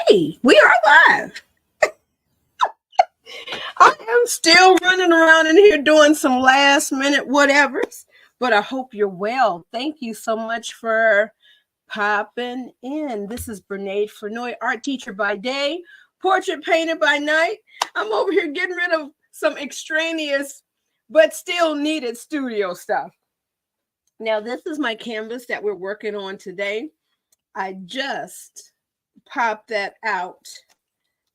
Hey, we are live. I am still running around in here doing some last minute whatevers, but I hope you're well. Thank you so much for popping in. This is Brene Flanoy, art teacher by day, portrait painter by night. I'm over here getting rid of some extraneous but still needed studio stuff. Now, this is my canvas that we're working on today. I just popped that out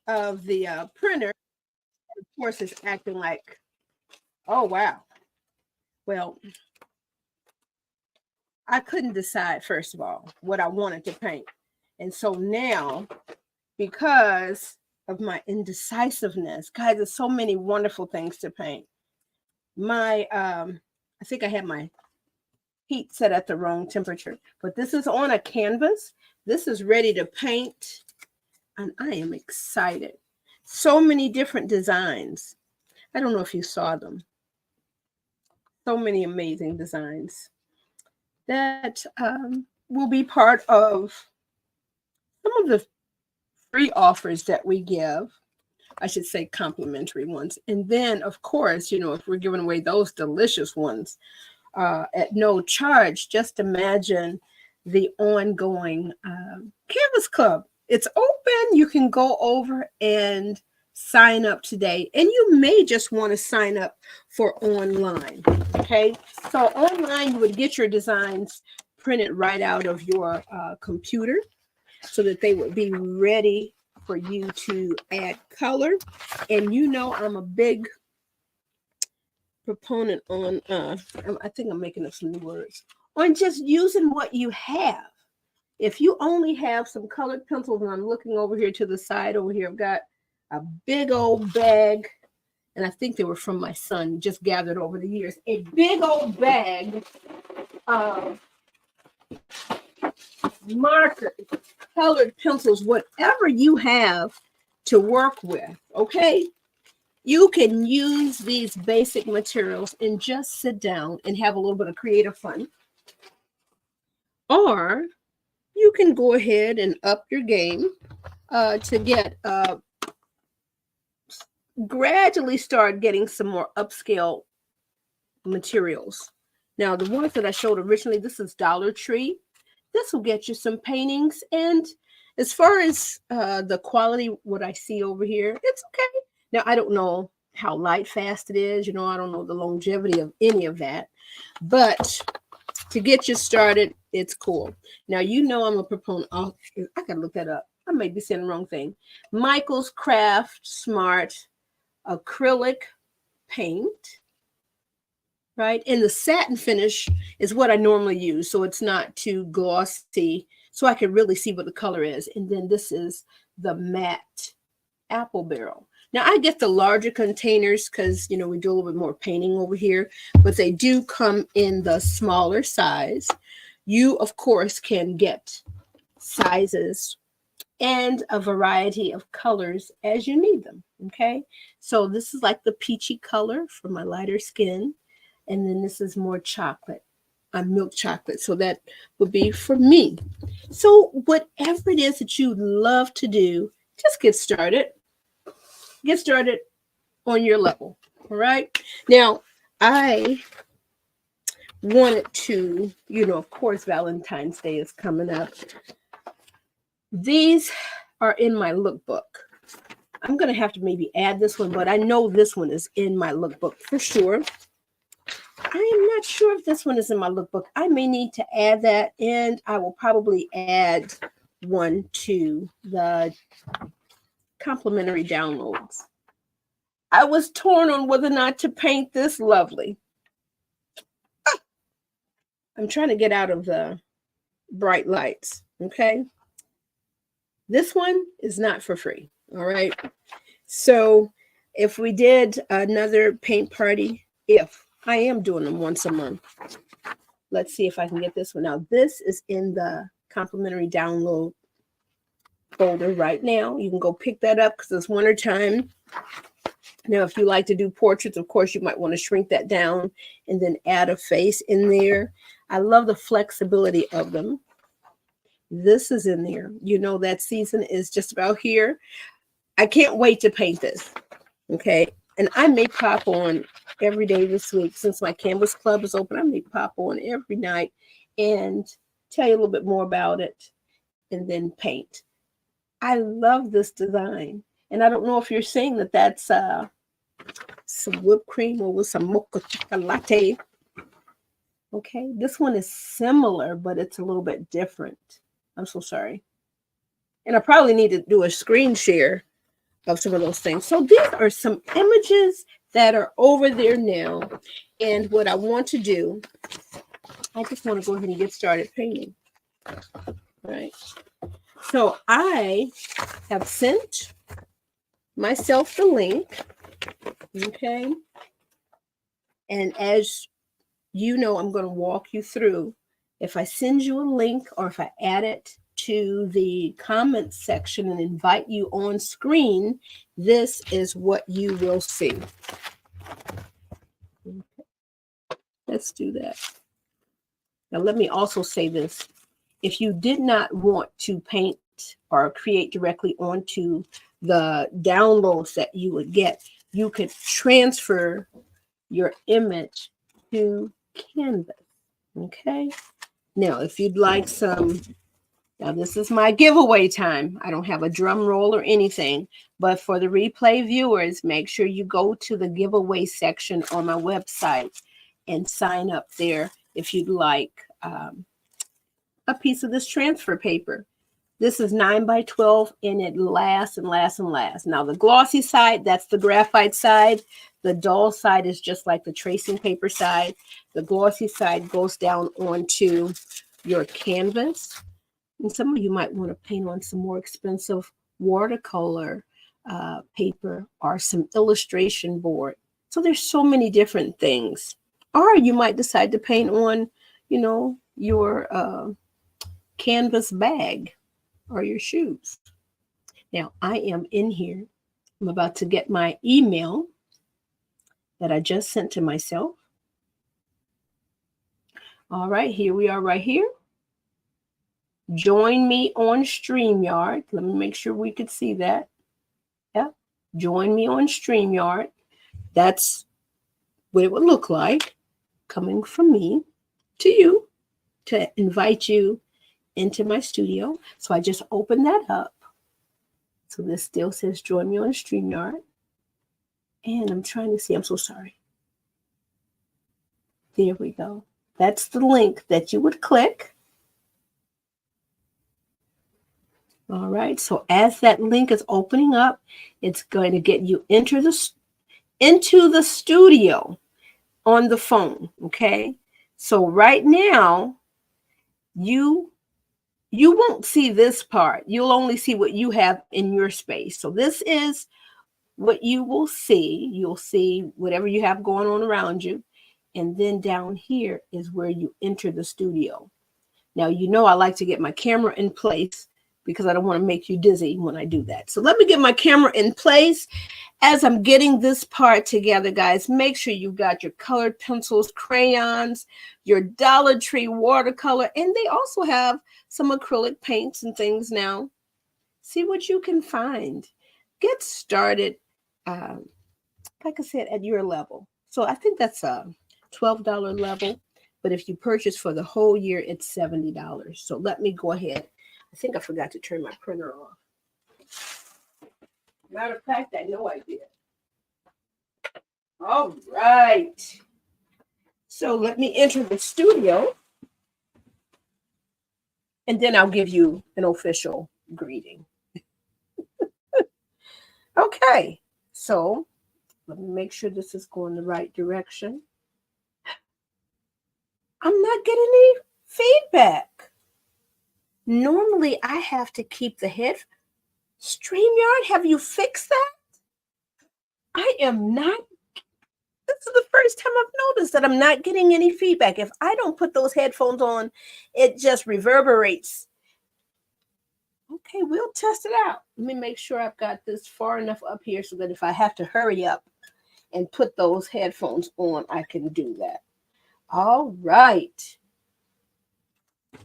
of the printer. Of course, it's acting like, oh, wow. Well, I couldn't decide, first of all, what I wanted to paint. And so now, because of my indecisiveness, guys, there's so many wonderful things to paint. I think I had my heat set at the wrong temperature, but this is on a canvas. This is ready to paint, and I am excited. So many different designs. I don't know if you saw them. So many amazing designs that will be part of some of the free offers that we give. I should say complimentary ones. And then, of course, if we're giving away those delicious ones at no charge, just imagine the ongoing Canvas Club. It's open. You can go over and sign up today. And you may just want to sign up for online. Okay. So online, you would get your designs printed right out of your computer so that they would be ready for you to add color. And I'm a big proponent on, I think I'm making up some new words, on just using what you have. If you only have some colored pencils, and I'm looking over here to the side over here, I've got a big old bag, and I think they were from my son, just gathered over the years, a big old bag of markers, colored pencils, whatever you have to work with, okay? You can use these basic materials and just sit down and have a little bit of creative fun. Or you can go ahead and up your game to get gradually start getting some more upscale materials. Now, the ones that I showed originally, this is Dollar Tree. This will get you some paintings. And as far as the quality, what I see over here, it's okay. Now, I don't know how light fast it is. I don't know the longevity of any of that. But to get you started, it's cool. Now, I'm a proponent. Oh, I got to look that up. I may be saying the wrong thing. Michael's Craft Smart acrylic paint, right? And the satin finish is what I normally use, so it's not too glossy, so I can really see what the color is. And then this is the matte apple barrel. Now, I get the larger containers because, we do a little bit more painting over here, but they do come in the smaller size. You, of course, can get sizes and a variety of colors as you need them, okay? So this is like the peachy color for my lighter skin, and then this is more chocolate, milk chocolate, so that would be for me. So whatever it is that you love to do, just get started. Get started on your level, all right? Now, I wanted to, of course, Valentine's Day is coming up. These are in my lookbook. I'm going to have to maybe add this one, but I know this one is in my lookbook for sure. I am not sure if this one is in my lookbook. I may need to add that, and I will probably add one to the complimentary downloads. I was torn on whether or not to paint this lovely. I'm trying to get out of the bright lights, okay? This one is not for free, all right? So if we did another paint party, I am doing them once a month. Let's see if I can get this one out. This is in the complimentary download folder right now. You can go pick that up because it's winter time. Now, if you like to do portraits, of course, you might want to shrink that down and then add a face in there. I love the flexibility of them. This is in there. You know that season is just about here. I can't wait to paint this. Okay. And I may pop on every day this week since my Canvas Club is open. I may pop on every night and tell you a little bit more about it and then paint. I love this design. And I don't know if you're saying that that's some whipped cream or with some mocha chocolate. Okay. This one is similar, but it's a little bit different. I'm so sorry. And I probably need to do a screen share of some of those things. So these are some images that are over there now. And what I want to do, I just want to go ahead and get started painting. All right. So I have sent myself the link. Okay. And as you know, I'm going to walk you through. If I send you a link or if I add it to the comments section and invite you on screen, this is what you will see. Okay. Let's do that. Now, let me also say this. If you did not want to paint or create directly onto the downloads that you would get, you could transfer your image to Canvas. Okay. Now, if you'd like some, now this is my giveaway time. I don't have a drum roll or anything, but for the replay viewers, make sure you go to the giveaway section on my website and sign up there if you'd like a piece of this transfer paper. This is 9x12 and it lasts and lasts and lasts. Now the glossy side, that's the graphite side. The dull side is just like the tracing paper side. The glossy side goes down onto your canvas. And some of you might want to paint on some more expensive watercolor paper or some illustration board. So there's so many different things. Or you might decide to paint on, you know, your canvas bag or your shoes. Now I am in here. I'm about to get my email that I just sent to myself. All right, here we are right here. Join me on StreamYard. Let me make sure we could see that. Yeah, join me on StreamYard. That's what it would look like coming from me to you to invite you into my studio. So I just opened that up. So this still says join me on StreamYard. And I'm trying to see, I'm so sorry. There we go. That's the link that you would click. All right, so as that link is opening up, it's going to get you into the studio on the phone, okay? So right now, you won't see this part. You'll only see what you have in your space. So this is what you will see. You'll see whatever you have going on around you. And then down here is where you enter the studio. Now, you know I like to get my camera in place because I don't want to make you dizzy when I do that. So let me get my camera in place. As I'm getting this part together, guys, make sure you've got your colored pencils, crayons, your Dollar Tree watercolor, and they also have some acrylic paints and things now. See what you can find. Get started, like I said, at your level. So I think that's a $12 level, but if you purchase for the whole year, it's $70. So let me go ahead. I think I forgot to turn my printer off. Matter of fact, I know I did. All right. So let me enter the studio, and then I'll give you an official greeting. Okay. So let me make sure this is going the right direction. I'm not getting any feedback. Normally, I have to keep the head. StreamYard, have you fixed that? I am not. This is the first time I've noticed that I'm not getting any feedback. If I don't put those headphones on, it just reverberates. Okay, we'll test it out. Let me make sure I've got this far enough up here so that if I have to hurry up and put those headphones on, I can do that. All right.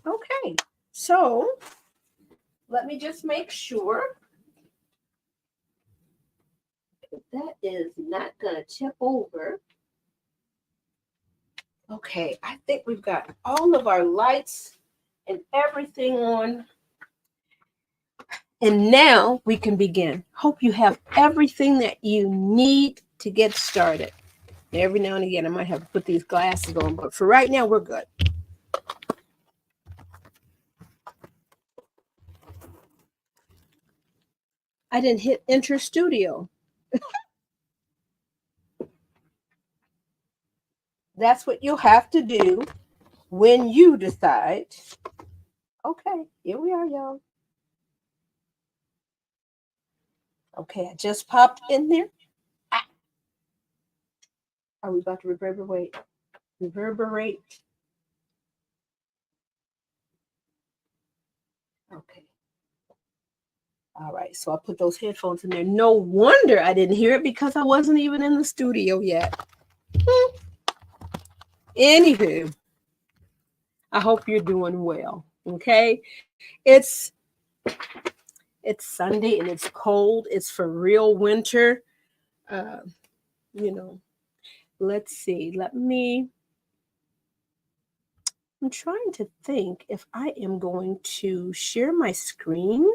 Okay, so Let me just make sure that is not going to tip over. Okay, I think we've got all of our lights and everything on. And now we can begin. Hope you have everything that you need to get started. Every now and again, I might have to put these glasses on, but for right now, we're good. I didn't hit Enter Studio. That's what you'll have to do when you decide. Okay, here we are, y'all. Okay, I just popped in there. Ah, are we about to reverberate? Reverberate. Okay. All right, so I put those headphones in there. No wonder I didn't hear it because I wasn't even in the studio yet. Anywho, I hope you're doing well. Okay, it's Sunday and it's cold. It's for real winter. Uh, you know, let's see. I'm trying to think if I am going to share my screen.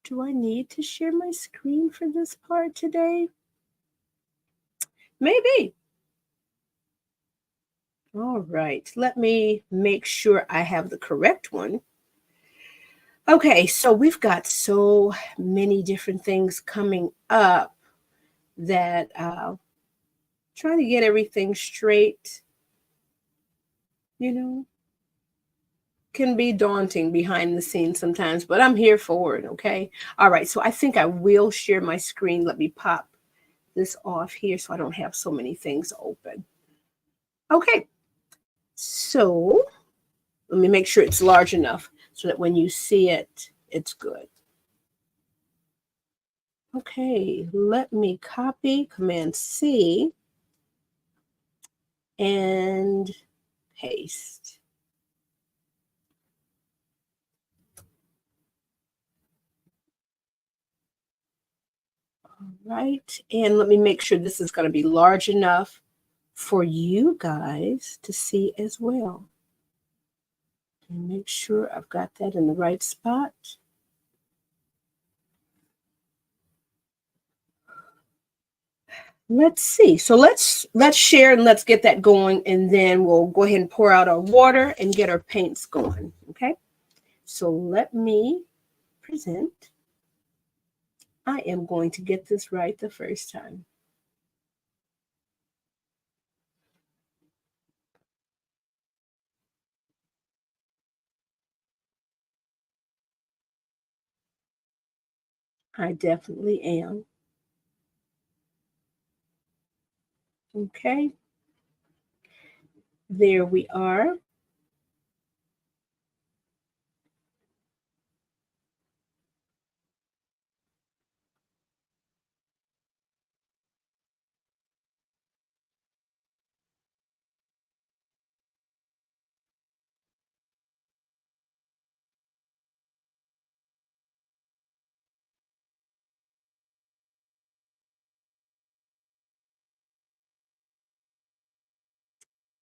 Do I need to share my screen for this part today? Maybe. All right, let me make sure I have the correct one. Okay, so we've got so many different things coming up that trying to get everything straight, you know, can be daunting behind the scenes sometimes, but I'm here for it, okay? All right, so I think I will share my screen. Let me pop this off here so I don't have so many things open. Okay, so let me make sure it's large enough so that when you see it, it's good. Okay, let me copy, Command C, and paste. All right, and let me make sure this is going to be large enough for you guys to see as well. And make sure I've got that in the right spot. Let's see. So let's share and let's get that going, and then we'll go ahead and pour out our water and get our paints going. Okay. So let me present. I am going to get this right the first time. I definitely am. Okay. There we are.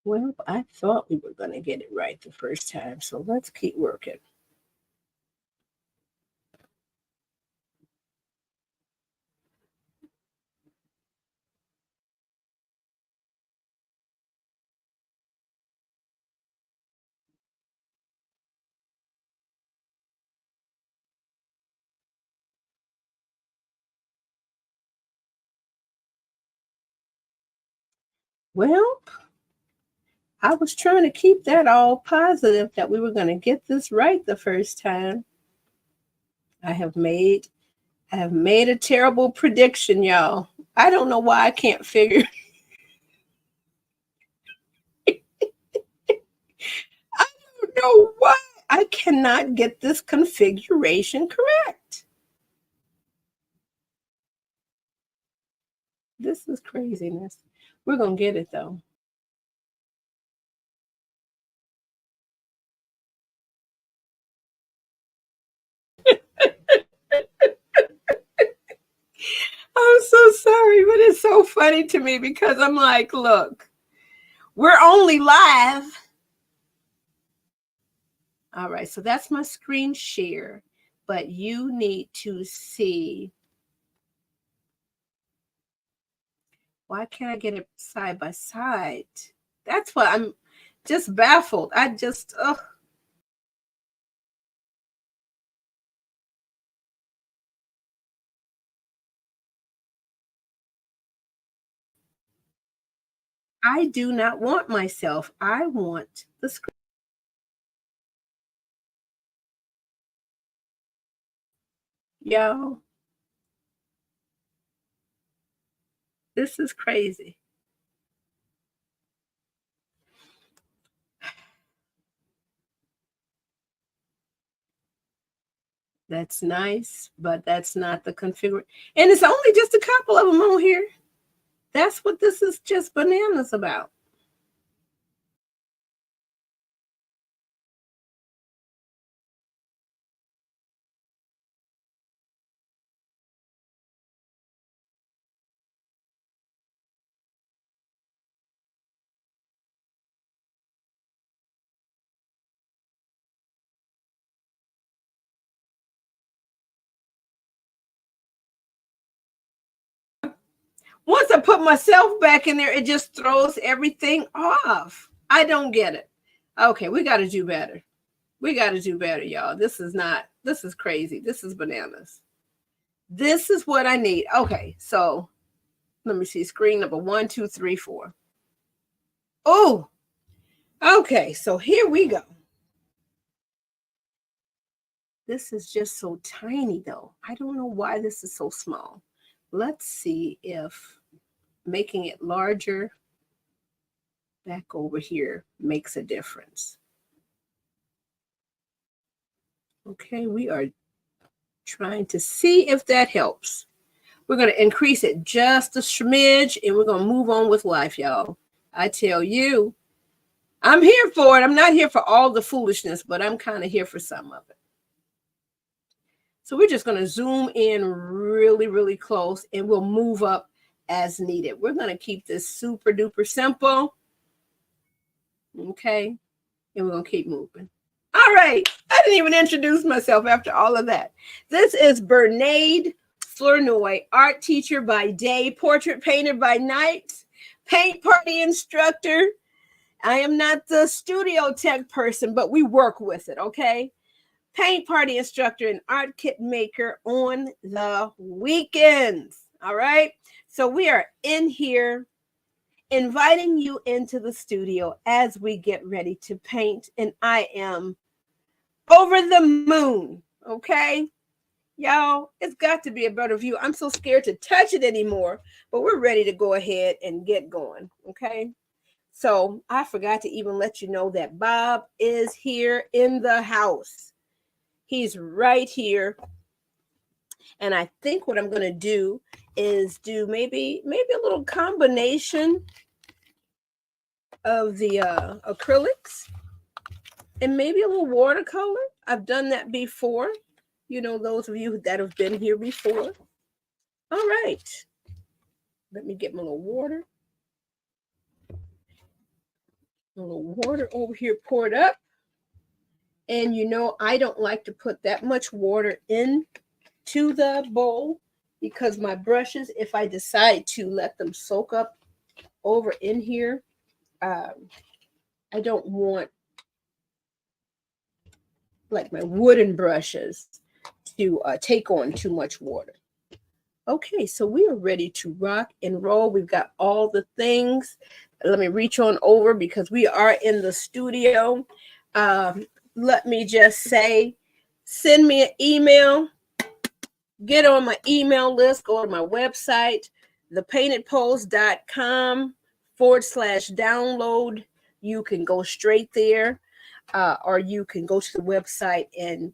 Well, I thought we were going to get it right the first time, so let's keep working. Well, I was trying to keep that all positive that we were going to get this right the first time. I have made a terrible prediction, y'all. I don't know why I can't figure. I don't know why I cannot get this configuration correct. This is craziness. We're going to get it though. so funny to me because I'm like, look, we're only live. All right, so that's my screen share, but you need to see. Why can't I get it side by side? That's what I'm just baffled. Ugh. I do not want myself. I want the screen. Yo, this is crazy. That's nice, but that's not the configuration. And it's only just a couple of them on here. That's what this is just bananas about. Once I put myself back in there, it just throws everything off. I don't get it. Okay, we got to do better. We got to do better, y'all. This is crazy. This is bananas. This is what I need. Okay, so let me see. Screen number 1, 2, 3, 4. Oh, okay. So here we go. This is just so tiny, though. I don't know why this is so small. Let's see if making it larger back over here makes a difference. Okay, we are trying to see if that helps. We're going to increase it just a smidge and we're going to move on with life, y'all. I tell you, I'm here for it. I'm not here for all the foolishness, but I'm kind of here for some of it. So we're just going to zoom in really, really close and we'll move up as needed. We're going to keep this super duper simple. Okay. And we're going to keep moving. All right. I didn't even introduce myself after all of that. This is Bernaid Flournoy, art teacher by day, portrait painter by night, paint party instructor. I am not the studio tech person, but we work with it, okay? Paint party instructor and art kit maker on the weekends, all right? So we are in here inviting you into the studio as we get ready to paint, and I am over the moon, okay? Y'all, it's got to be a better view. I'm so scared to touch it anymore, but we're ready to go ahead and get going, okay? So I forgot to even let you know that Bob is here in the house. He's right here. And I think what I'm going to do is do maybe a little combination of the acrylics and maybe a little watercolor. I've done that before. You know, those of you that have been here before. All right. Let me get my little water. A little water over here poured up. And you know, I don't like to put that much water in to the bowl because my brushes, if I decide to let them soak up over in here, I don't want like my wooden brushes to take on too much water. Okay, so we are ready to rock and roll. We've got all the things. Let me reach on over because we are in the studio. Let me just say, send me an email. Get on my email list. Go to my website, thepaintedpost.com/download. You can go straight there, or you can go to the website and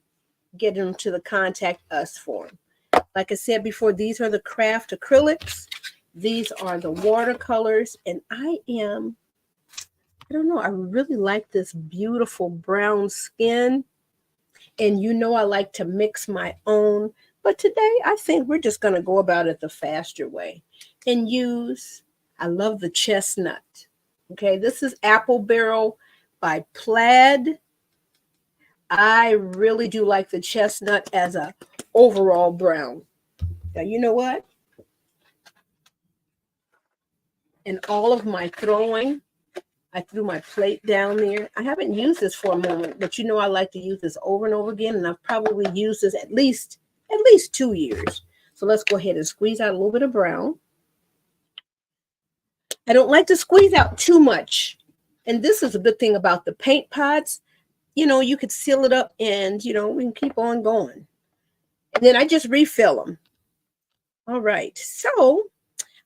get into the contact us form. Like I said before, these are the craft acrylics. These are the watercolors. And I don't know, I really like this beautiful brown skin. And you know I like to mix my own. But today, I think we're just going to go about it the faster way. and use, I love the chestnut. Okay, this is Apple Barrel by Plaid. I really do like the chestnut as a overall brown. Now, you know what? In all of my throwing, I threw my plate down there. I haven't used this for a moment, but you know I like to use this over and over again, and I've probably used this at least 2 years. So let's go ahead and squeeze out a little bit of brown. I don't like to squeeze out too much. And this is a good thing about the paint pots. You know, you could seal it up and, you know, we can keep on going. And then I just refill them. All right. So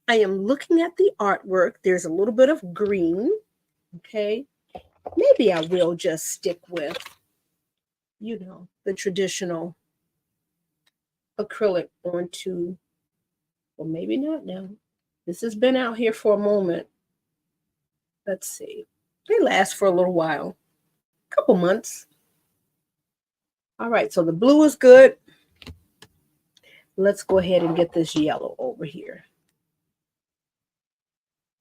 I am looking at the artwork. There's a little bit of green. Okay. Maybe I will just stick with, you know, the traditional acrylic onto, well, maybe not now. This has been out here for a moment. Let's see. They last for a little while, a couple months. All right, so the blue is good. Let's go ahead and get this yellow over here.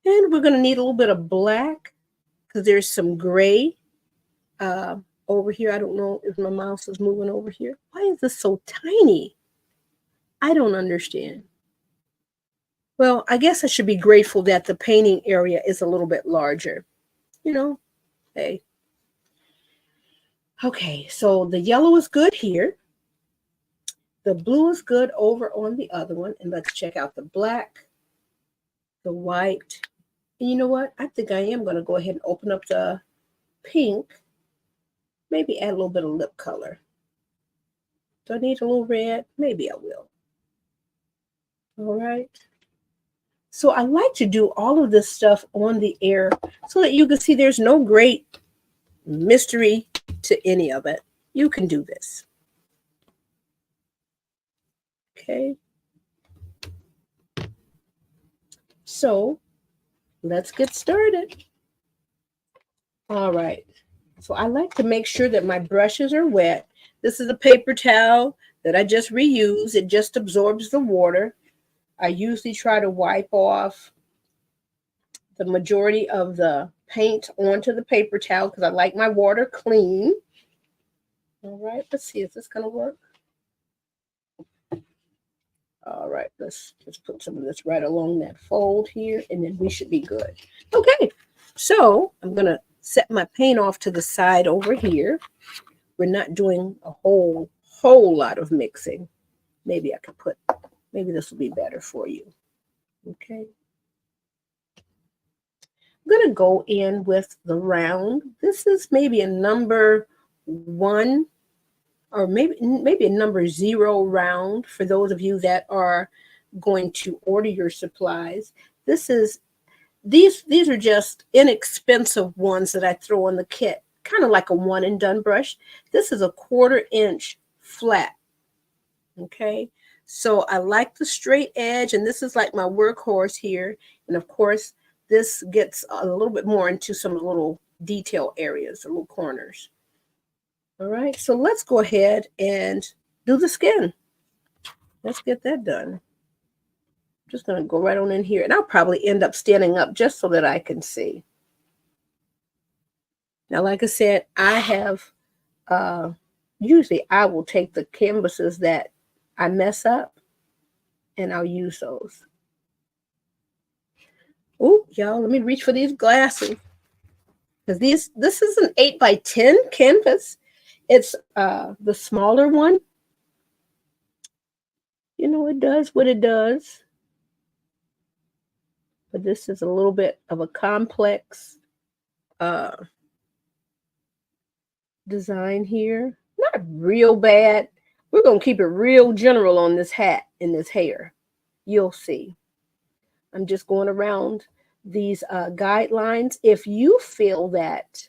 And we're going to need a little bit of black because there's some gray over here. I don't know if my mouse is moving over here. Why is this so tiny? I don't understand. Well, I guess I should be grateful that the painting area is a little bit larger. You know, hey. Okay, so the yellow is good here. The blue is good over on the other one. And let's check out the black, the white. And you know what? I think I am going to go ahead and open up the pink. Maybe add a little bit of lip color. Do I need a little red? Maybe I will. All right. So I like to do all of this stuff on the air so that you can see there's no great mystery to any of it. You can do this. Okay. So let's get started. All right. So I like to make sure that my brushes are wet. This is a paper towel that I just reuse. It just absorbs the water. I usually try to wipe off the majority of the paint onto the paper towel because I like my water clean. All right, let's see, is this going to work? All right, let's just put some of this right along that fold here, and then we should be good. Okay, so I'm going to set my paint off to the side over here. We're not doing a whole lot of mixing. Maybe I could put, maybe this will be better for you. Okay. I'm going to go in with the round. This is maybe a number 1 or maybe a number 0 round for those of you that are going to order your supplies. This is these are just inexpensive ones that I throw in the kit, kind of like a one and done brush. This is a 1/4 inch flat. Okay, so I like the straight edge, and this is like my workhorse here. And of course, this gets a little bit more into some little detail areas, the little corners. All right, so let's go ahead and do the skin. Let's get that done. I'm just going to go right on in here, and I'll probably end up standing up just so that I can see. Now, like I said, I have, usually I will take the canvases that I mess up, and I'll use those. Oh, y'all, let me reach for these glasses. Because this is an 8x10 canvas. It's the smaller one. You know, it does what it does. But this is a little bit of a complex design here. Not real bad. We're going to keep it real general on this hat and this hair. You'll see. I'm just going around these guidelines. If you feel that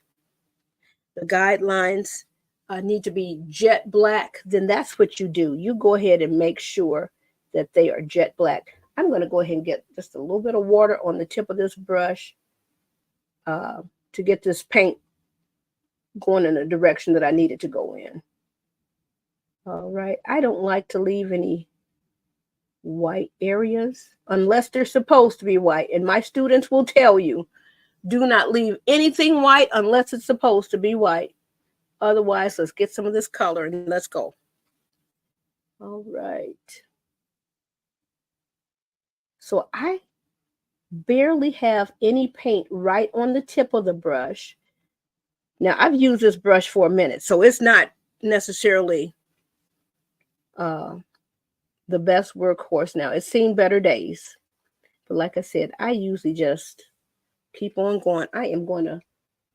the guidelines need to be jet black, then that's what you do. You go ahead and make sure that they are jet black. I'm going to go ahead and get just a little bit of water on the tip of this brush to get this paint going in the direction that I need it to go in. All right. I don't like to leave any white areas unless they're supposed to be white. And my students will tell you, do not leave anything white unless it's supposed to be white. Otherwise, let's get some of this color and let's go. All right. So I barely have any paint right on the tip of the brush. Now, I've used this brush for a minute, so it's not necessarily the best workhorse now. It's seen better days. But like I said, I usually just keep on going. I am going to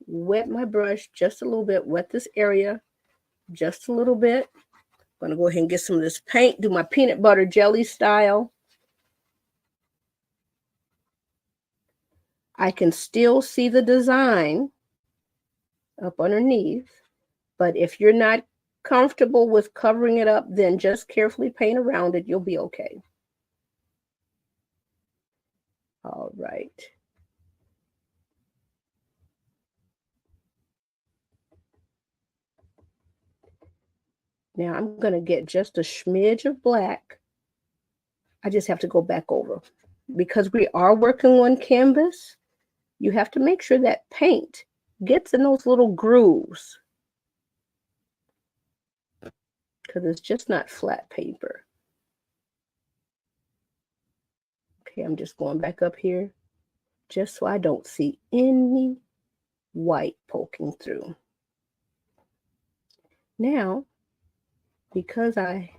wet my brush just a little bit, wet this area just a little bit. I'm going to go ahead and get some of this paint, do my peanut butter jelly style. I can still see the design up underneath, but if you're not comfortable with covering it up, then just carefully paint around it. You'll be okay. All right. Now I'm going to get just a smidge of black. I just have to go back over. Because we are working on canvas, you have to make sure that paint gets in those little grooves. Because it's just not flat paper. Okay, I'm just going back up here just so I don't see any white poking through. Now, because I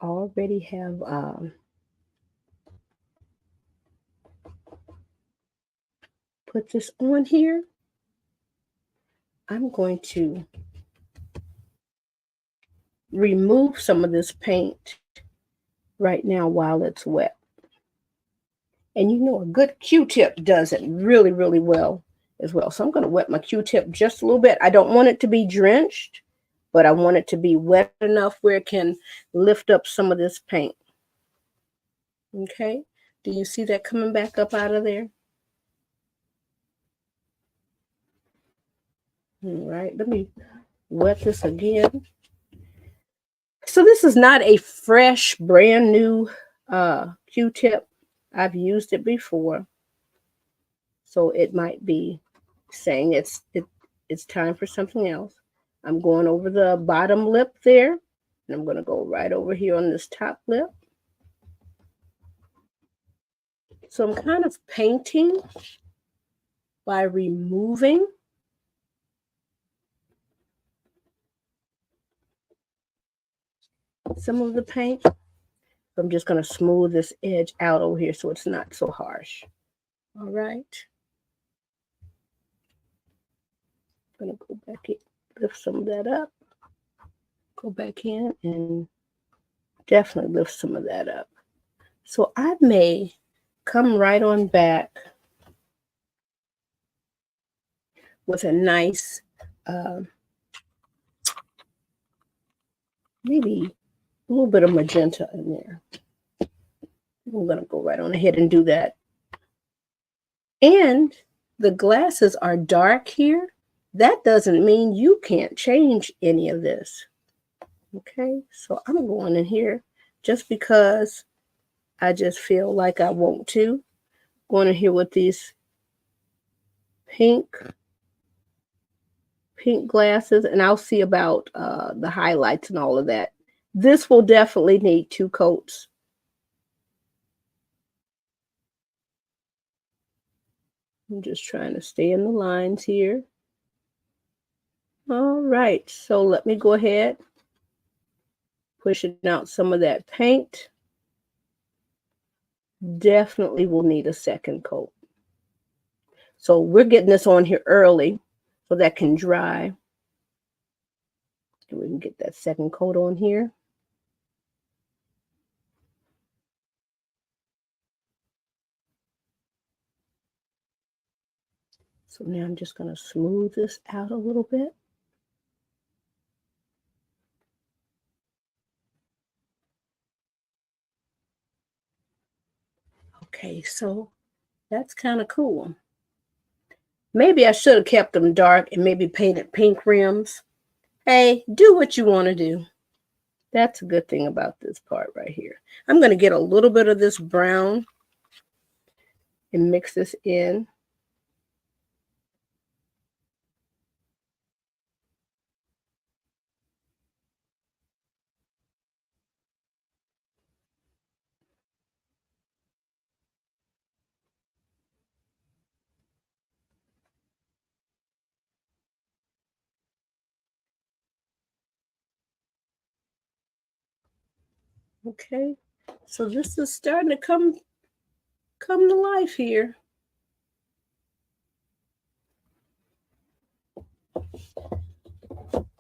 already have put this on here, I'm going to remove some of this paint right now while it's wet. And you know, a good Q-tip does it really, really well as well. So I'm going to wet my Q-tip just a little bit. I don't want it to be drenched, but I want it to be wet enough where it can lift up some of this paint. Okay, do you see that coming back up out of there? All right, let me wet this again. So this is not a fresh, brand new Q-tip. I've used it before. So it might be saying it's time for something else. I'm going over the bottom lip there, and I'm going to go right over here on this top lip. So I'm kind of painting by removing some of the paint. I'm just going to smooth this edge out over here so it's not so harsh. All right. I'm going to go back in, lift some of that up. Go back in and definitely lift some of that up. So I may come right on back with a nice, maybe a little bit of magenta in there. I'm going to go right on ahead and do that. And the glasses are dark here. That doesn't mean you can't change any of this. Okay, so I'm going in here just because I just feel like I want to. Going in here with these pink glasses, and I'll see about the highlights and all of that. This will definitely need 2 coats. I'm just trying to stay in the lines here. All right, so let me go ahead, pushing out some of that paint. Definitely will need a second coat. So we're getting this on here early so that can dry. We can get that second coat on here. So now I'm just going to smooth this out a little bit. Okay, so that's kind of cool. Maybe I should have kept them dark and maybe painted pink rims. Hey, do what you want to do. That's a good thing about this part right here. I'm going to get a little bit of this brown and mix this in. Okay, so this is starting to come to life here.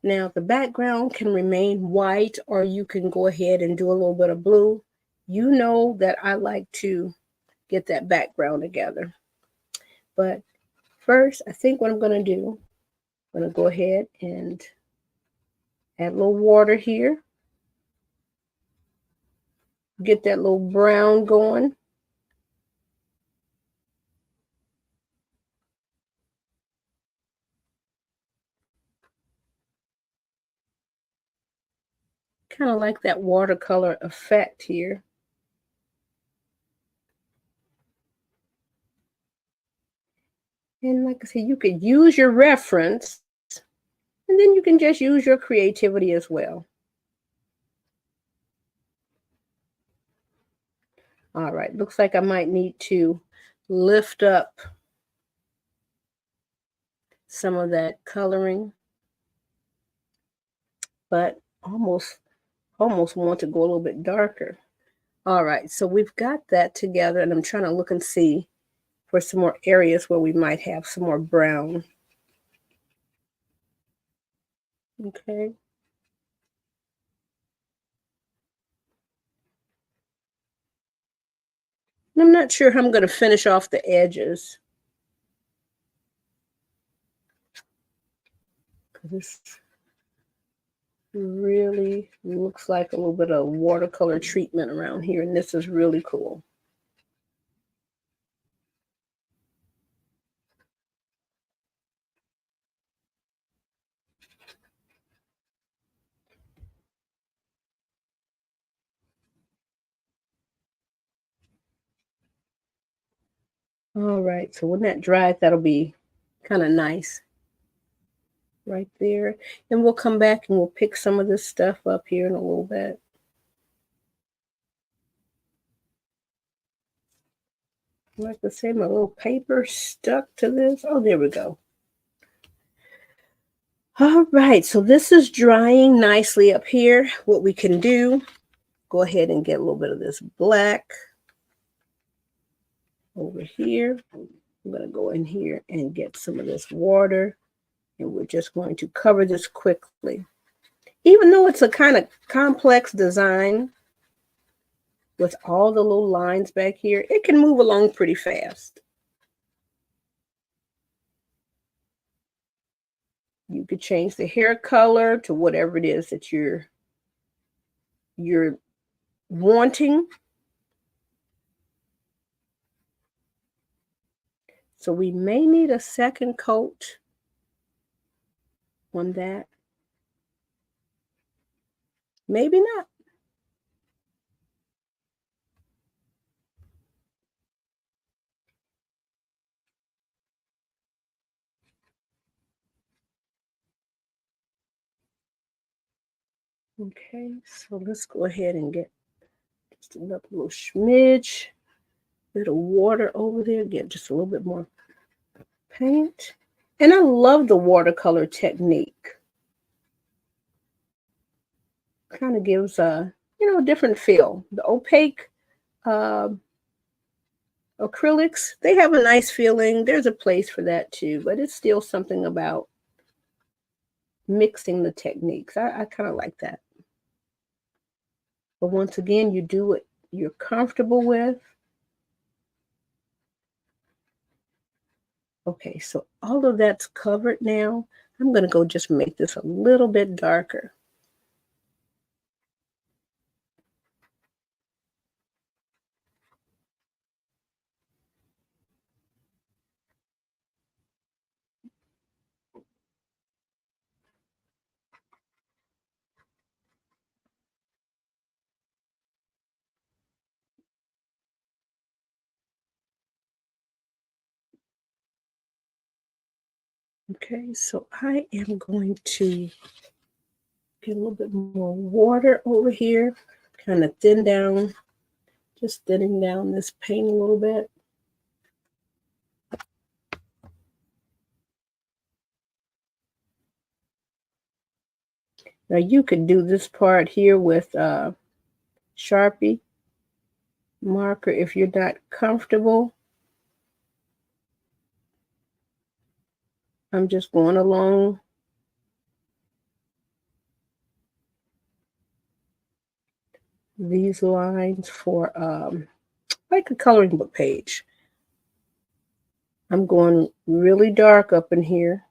Now the background can remain white, or you can go ahead and do a little bit of blue. You know that I like to get that background together. But first, I think what I'm going to do, I'm going to go ahead and add a little water here. Get that little brown going. Kind of like that watercolor effect here. And like I said, you could use your reference, and then you can just use your creativity as well. All right, looks like I might need to lift up some of that coloring, but almost want to go a little bit darker. All right, so we've got that together, and I'm trying to look and see for some more areas where we might have some more brown. Okay. And I'm not sure how I'm going to finish off the edges. This really looks like a little bit of watercolor treatment around here, and this is really cool. All right, so when that dries, that'll be kind of nice right there. And we'll come back and we'll pick some of this stuff up here in a little bit. Like I say, my little paper stuck to this. Oh, there we go. All right, so this is drying nicely up here. What we can do, go ahead and get a little bit of this black over here. I'm going to go in here and get some of this water, and we're just going to cover this quickly. Even though it's a kind of complex design with all the little lines back here, it can move along pretty fast. You could change the hair color to whatever it is that you're wanting. So we may need a second coat on that. Maybe not. Okay, so let's go ahead and get just another little smidge, bit of water over there, get just a little bit more paint. And I love the watercolor technique. Kind of gives a, a different feel. The opaque uh, acrylics, they have a nice feeling. There's a place for that too, but it's still something about mixing the techniques. I kind of like that. But once again, you do what you're comfortable with. Okay, so all of that's covered now. I'm going to go just make this a little bit darker. Okay, so I am going to get a little bit more water over here, kind of thin down, just thinning down this paint a little bit. Now you could do this part here with Sharpie marker if you're not comfortable. I'm just going along these lines for like a coloring book page. I'm going really dark up in here.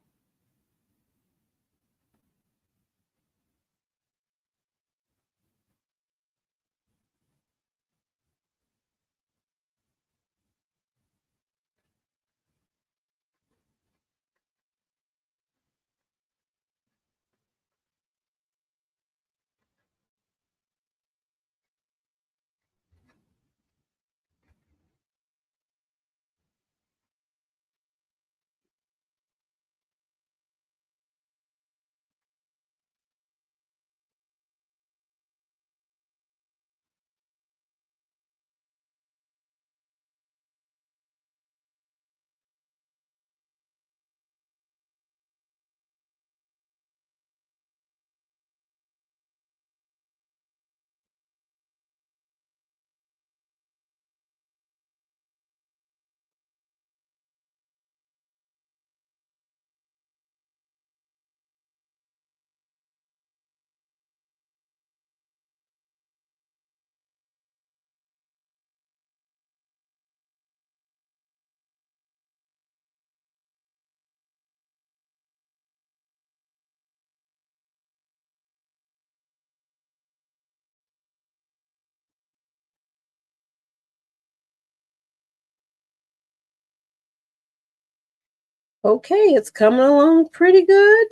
Okay, it's coming along pretty good.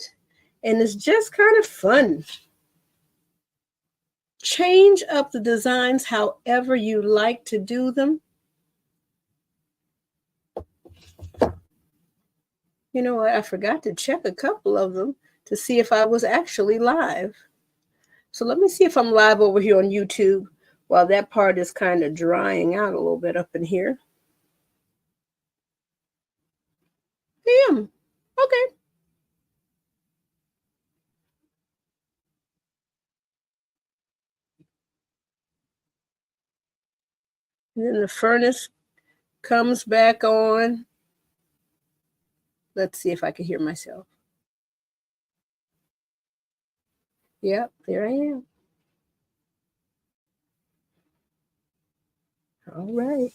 And it's just kind of fun. Change up the designs however you like to do them. You know what? I forgot to check a couple of them to see if I was actually live. So let me see if I'm live over here on YouTube while that part is kind of drying out a little bit up in here. I am. Okay. And then the furnace comes back on. Let's see if I can hear myself. Yep, there I am. All right.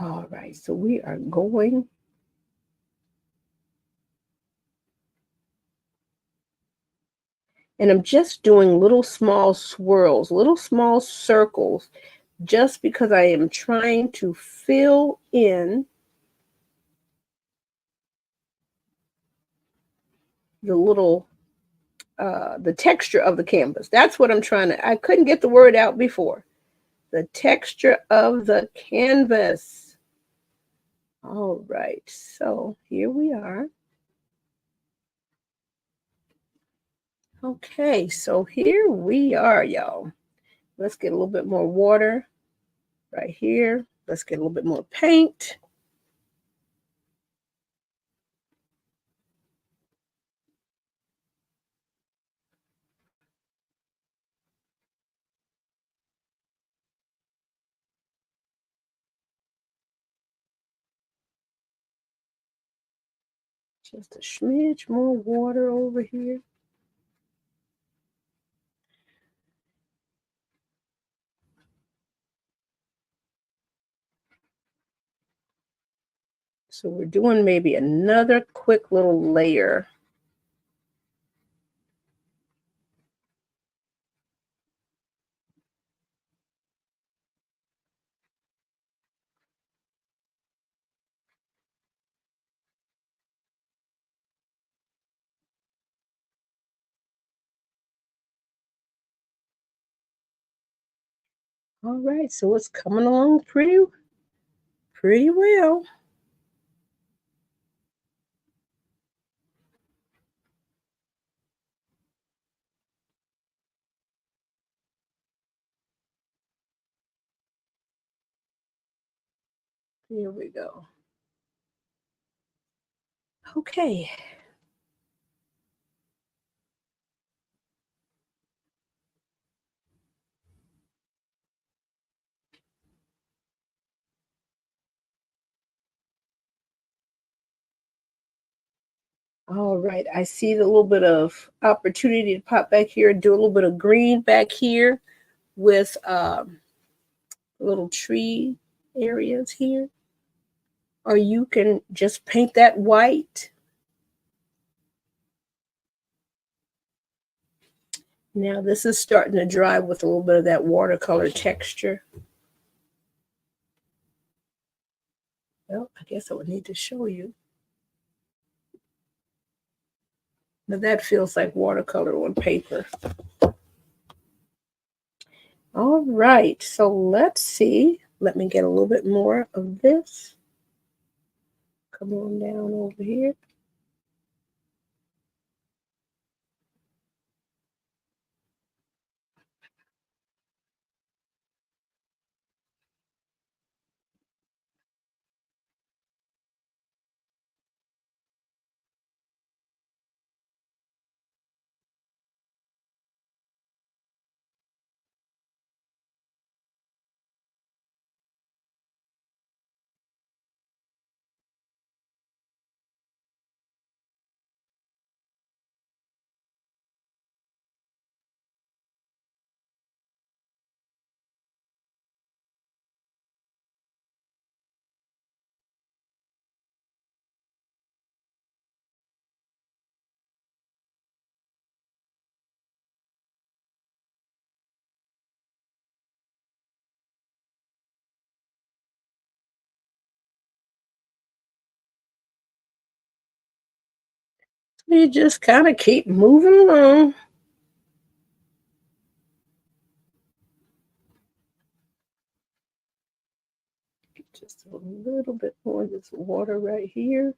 All right. So we are going. And I'm just doing little small swirls, little small circles, just because I am trying to fill in the little the texture of the canvas. That's what I'm trying to. I couldn't get the word out before. The texture of the canvas. All right, so here we are. Okay, so here we are, y'all. Let's get a little bit more water right here. Let's get a little bit more paint. Just a smidge more water over here. So we're doing maybe another quick little layer. All right, so it's coming along pretty well. Here we go. Okay. All right. I see the little bit of opportunity to pop back here and do a little bit of green back here with little tree areas here. Or you can just paint that white. Now this is starting to dry with a little bit of that watercolor texture. Well, I guess I would need to show you. But that feels like watercolor on paper. All right, so let's see. Let me get a little bit more of this. Come on down over here. You just kind of keep moving along. Just a little bit more of this water right here.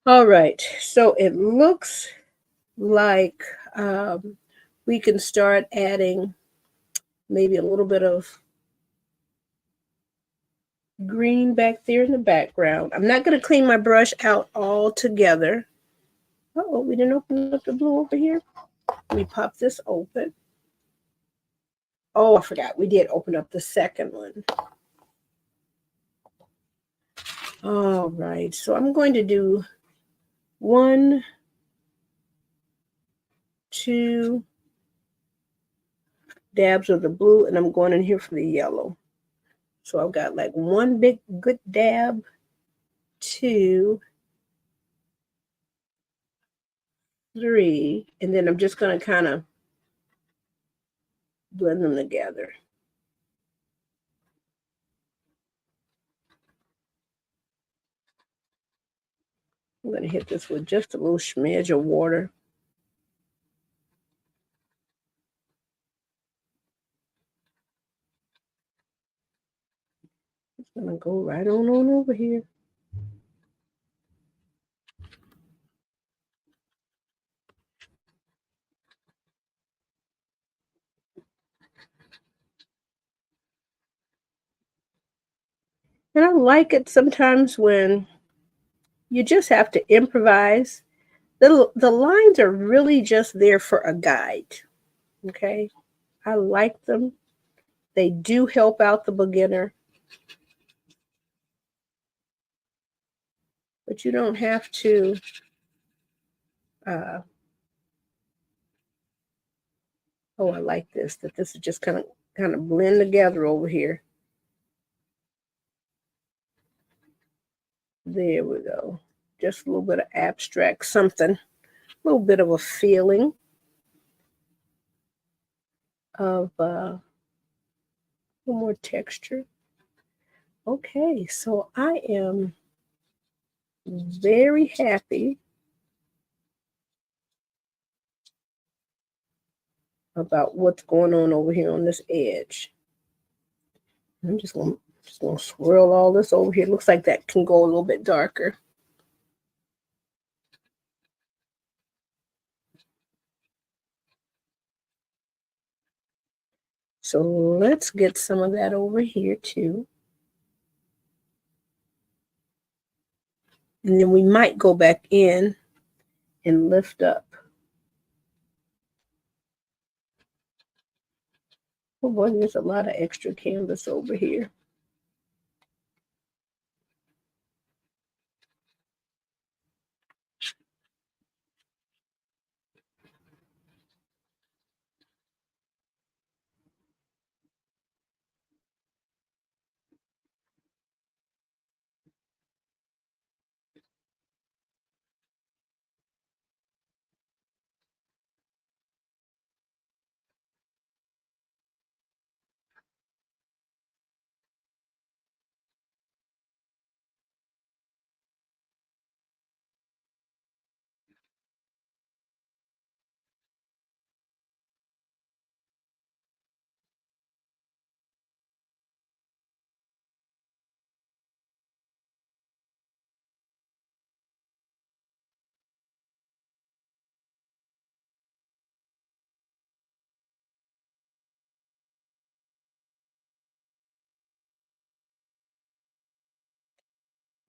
All right, so it looks like we can start adding maybe a little bit of green back there in the background. I'm not going to clean my brush out all together. Oh, we didn't open up the blue over here. Let me pop this open. Oh, I forgot. We did open up the second one. All right. So I'm going to do 1, 2 dabs of the blue, and I'm going in here for the yellow. So I've got like 1 big good dab, 2, 3, and then I'm just going to kind of blend them together. I'm going to hit this with just a little smidge of water. It's going to go right on over here. And I like it sometimes when you just have to improvise. The lines are really just there for a guide. Okay. I like them. They do help out the beginner. But you don't have to oh, I like this, that this is just kind of blend together over here. There we go. Just a little bit of abstract something, a little bit of a feeling of a little more texture. Okay, so I am very happy about what's going on over here on this edge. I'm just gonna swirl all this over here. Looks like that can go a little bit darker. So let's get some of that over here too. And then we might go back in and lift up. Oh boy, there's a lot of extra canvas over here.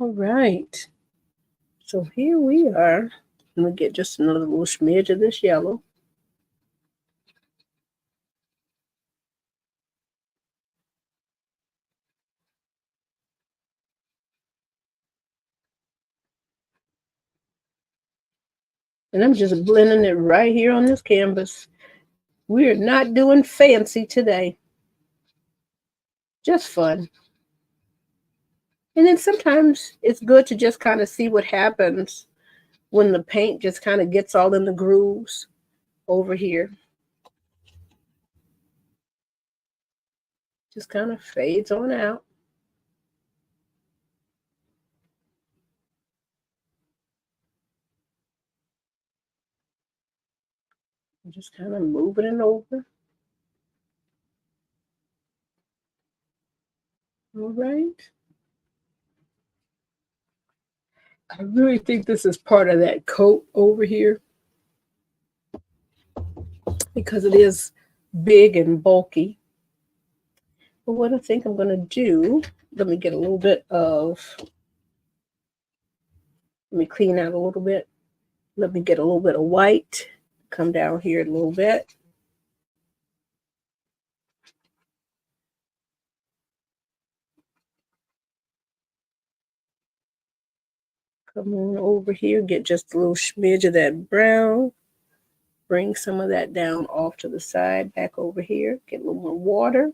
All right. So here we are. I'm going to get just another little smidge of this yellow. And I'm just blending it right here on this canvas. We're not doing fancy today. Just fun. And then sometimes it's good to just kind of see what happens when the paint just kind of gets all in the grooves over here. Just kind of fades on out. Just kind of moving it over. All right. I really think this is part of that coat over here because it is big and bulky. But what I think I'm going to do, let me get a little bit of, let me clean out a little bit. Let me get a little bit of white. Come down here a little bit. Come on over here, get just a little smidge of that brown. Bring some of that down off to the side, back over here. Get a little more water.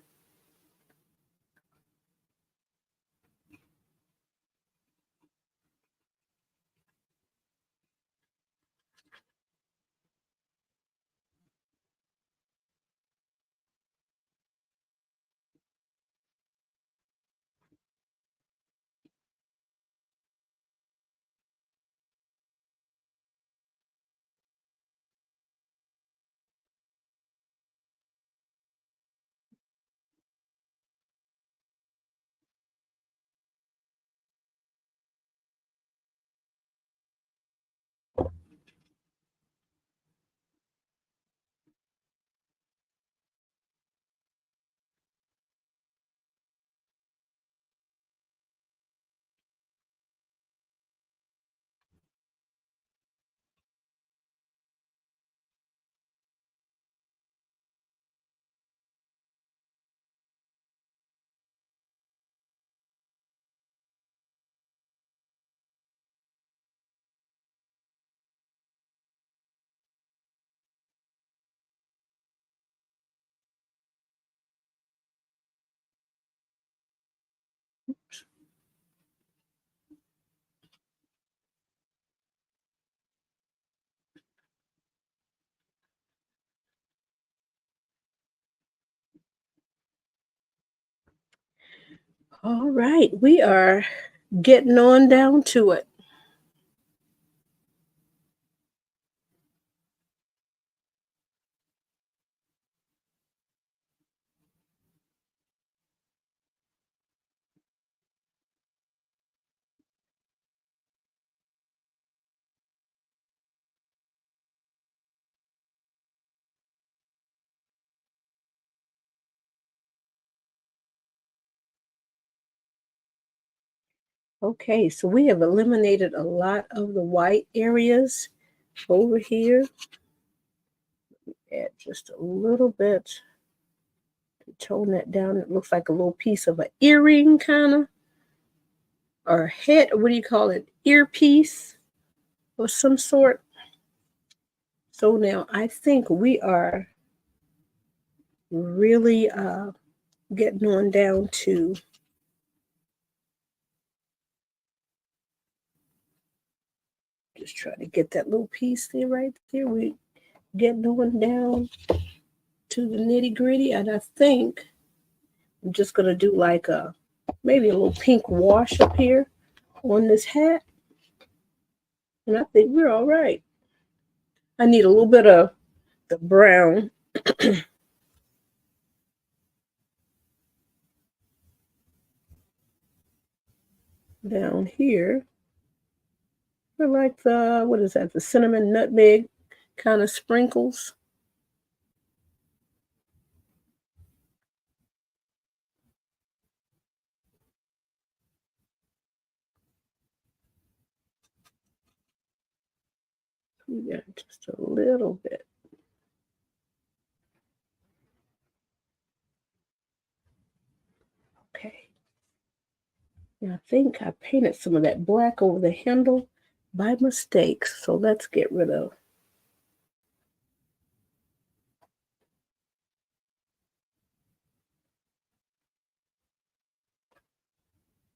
All right, we are getting on down to it. Okay, so we have eliminated a lot of the white areas over here. Add just a little bit to tone that down. It looks like a little piece of an earring kind of, or head, what do you call it? Earpiece of some sort. So now I think we are really getting on down to just try to get that little piece there right there. We getting on down to the nitty gritty, and I think I'm just gonna do like maybe a little pink wash up here on this hat, and I think we're all right. I need a little bit of the brown down here. I like the, what is that, the cinnamon nutmeg kind of sprinkles. We got just a little bit. Okay. And I think I painted some of that black over the handle by mistake. So let's get rid of.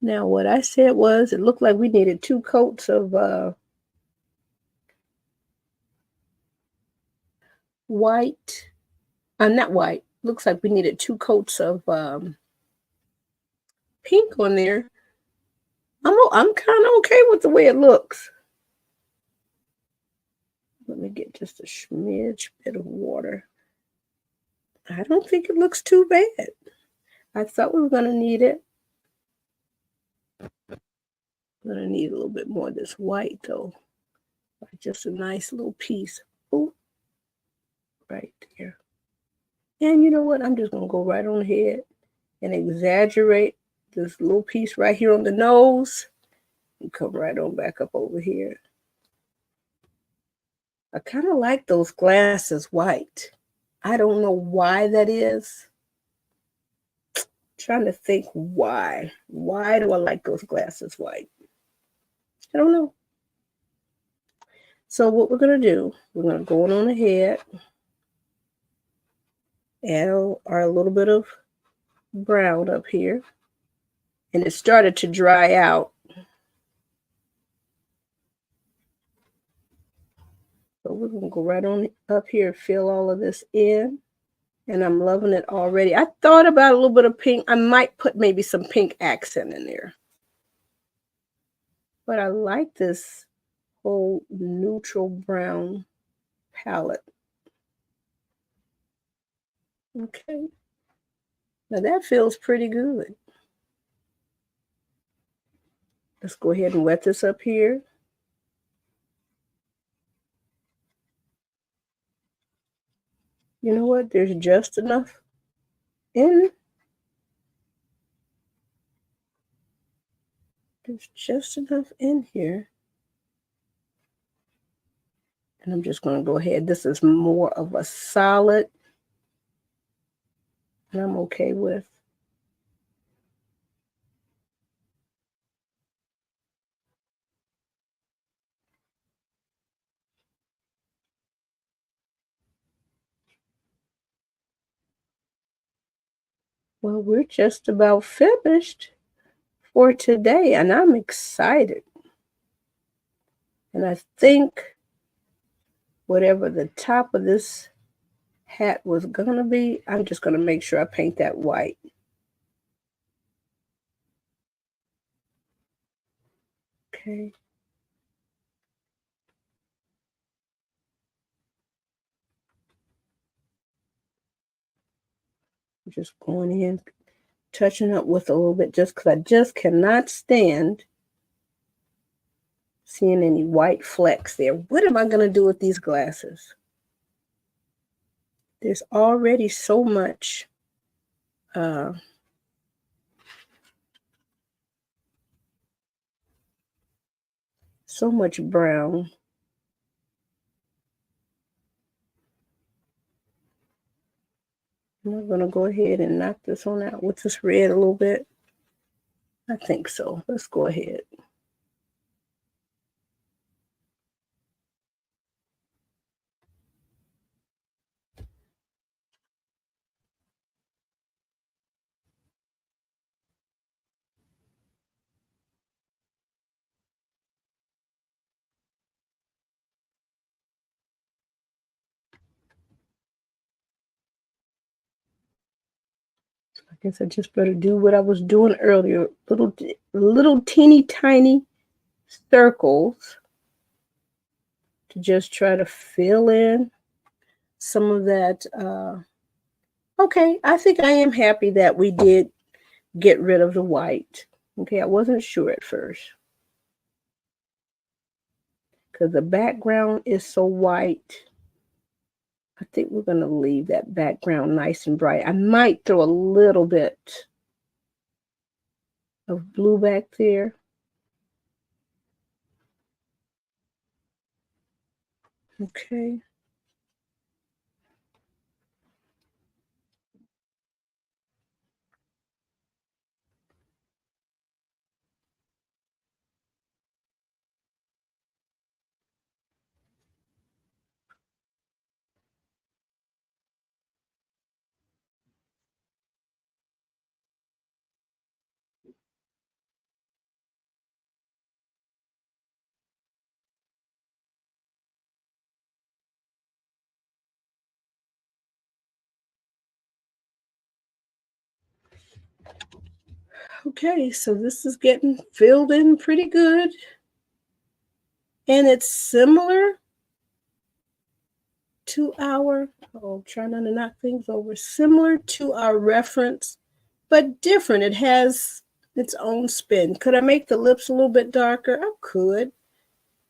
Now, what I said was it looked like we needed 2 coats of white. Not white. Looks like we needed 2 coats of pink on there. I'm kind of okay with the way it looks. Let me get just a smidge bit of water. I don't think it looks too bad. I thought we were going to need it. I'm going to need a little bit more of this white, though. Just a nice little piece. Ooh, right there. And you know what? I'm just going to go right on ahead and exaggerate this little piece right here on the nose and come right on back up over here. I kind of like those glasses white. I don't know why that is. I'm trying to think why. Why do I like those glasses white? I don't know. So what we're going to do, we're going to go on ahead, add our little bit of brown up here. And it started to dry out. So we're going to go right on up here, fill all of this in. And I'm loving it already. I thought about a little bit of pink. I might put maybe some pink accent in there. But I like this whole neutral brown palette. Okay. Now that feels pretty good. Let's go ahead and wet this up here. You know what? There's just enough in. There's just enough in here. And I'm just going to go ahead. This is more of a solid. And I'm okay with. Well, we're just about finished for today, and I'm excited. And I think whatever the top of this hat was going to be, I'm just going to make sure I paint that white. Okay. Just going in, touching up with a little bit, just because I just cannot stand seeing any white flecks there. What am I going to do with these glasses? There's already so much so much brown. I'm going to go ahead and knock this one out with this red a little bit. I think so. Let's go ahead. I guess I just better do what I was doing earlier. Little teeny tiny circles to just try to fill in some of that. Okay, I think I am happy that we did get rid of the white. Okay, I wasn't sure at first because the background is so white. I think we're going to leave that background nice and bright. I might throw a little bit of blue back there. Okay. Okay, so this is getting filled in pretty good. And it's similar to our, trying not to knock things over, similar to our reference, but different. It has its own spin. Could I make the lips a little bit darker? I could,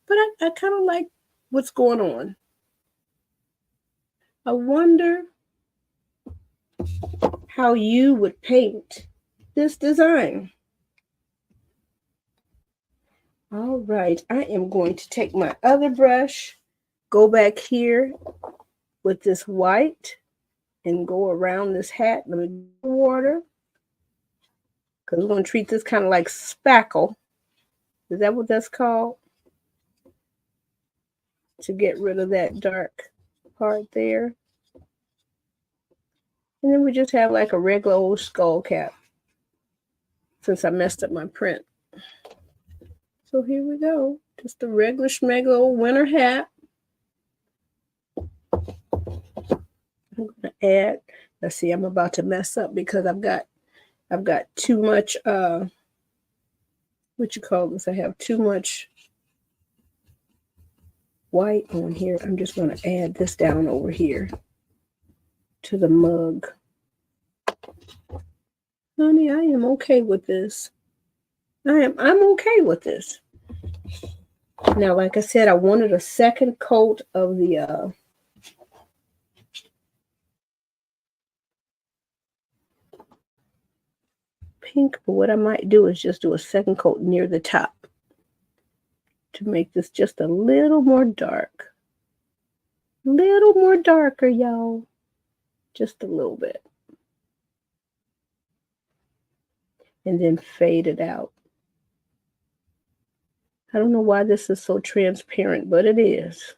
but I kind of like what's going on. I wonder how you would paint this design. All right, I am going to take my other brush, go back here with this white, and go around this hat. Let me do water, because we're going to treat this kind of like spackle. Is that what that's called? To get rid of that dark part there. And then we just have like a regular old skull cap, since I messed up my print. So here we go. Just a regular schmegular old winter hat. I'm gonna add, let's see, I'm about to mess up because I've got too much what you call this? I have too much white on here. I'm just gonna add this down over here to the mug. Honey, I am okay with this. I'm okay with this. Now, like I said, I wanted a second coat of the pink, but what I might do is just do a second coat near the top to make this just a little more dark. Little more darker, y'all. Just a little bit. And then fade it out. I don't know why this is so transparent, but it is.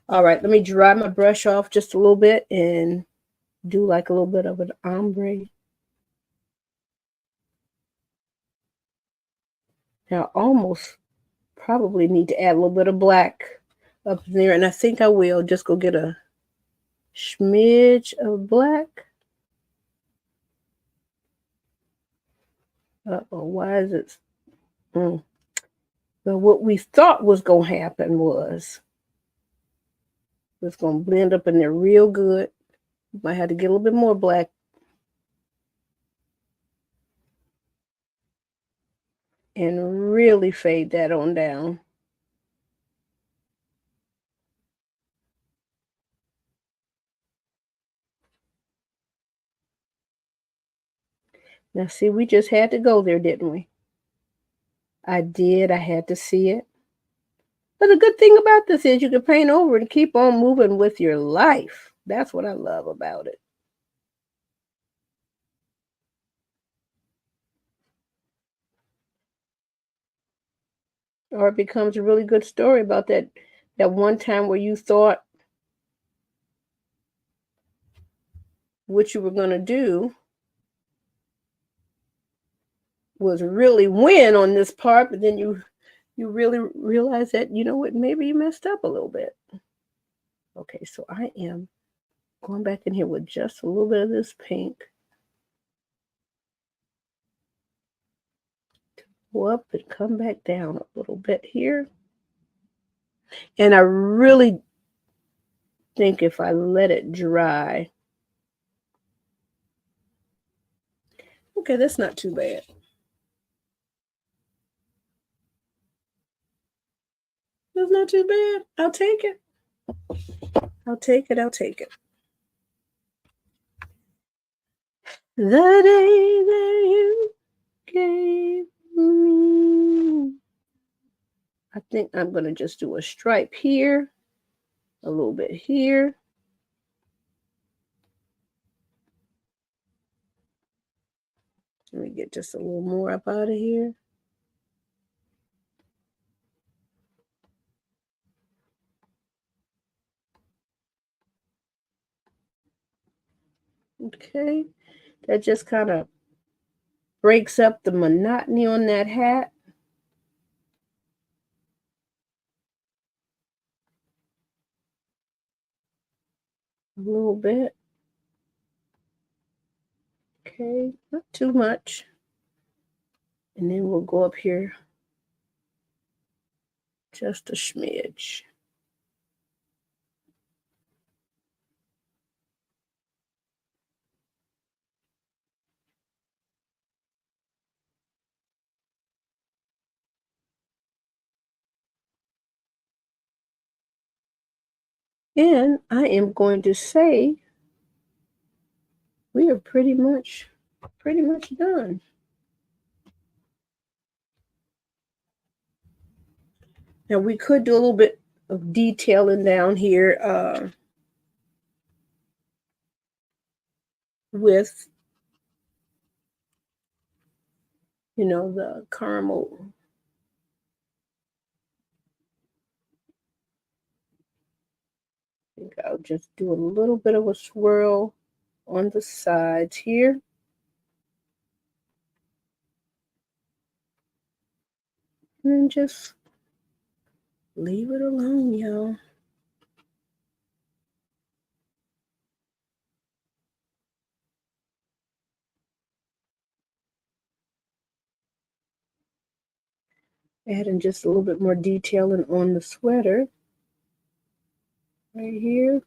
All right, let me dry my brush off just a little bit and do like a little bit of an ombre. Now, I almost probably need to add a little bit of black up there, and I think I will just go get a smidge of black. Uh-oh, why is it? Well, what we thought was going to happen was it's going to blend up in there real good. Might have to get a little bit more black. And really fade that on down. Now, see, we just had to go there, didn't we? I did. I had to see it. But the good thing about this is you can paint over and keep on moving with your life. That's what I love about it. Or it becomes a really good story about that one time where you thought what you were going to do was really win on this part, but then you really realize that, you know what, maybe you messed up a little bit. Okay, so I am going back in here with just a little bit of this pink. Go up and come back down a little bit here. And I really think if I let it dry, okay, that's not too bad. That's not too bad. I'll take it. I'll take it. I'll take it. The day that you gave me. I think I'm going to just do a stripe here, a little bit here. Let me get just a little more up out of here. Okay, that just kind of breaks up the monotony on that hat. A little bit. Okay, not too much. And then we'll go up here just a smidge. And I am going to say we are pretty much done. Now we could do a little bit of detailing down here with, you know, the caramel. I think I'll just do a little bit of a swirl on the sides here. And then just leave it alone, y'all. Adding just a little bit more detailing on the sweater right here.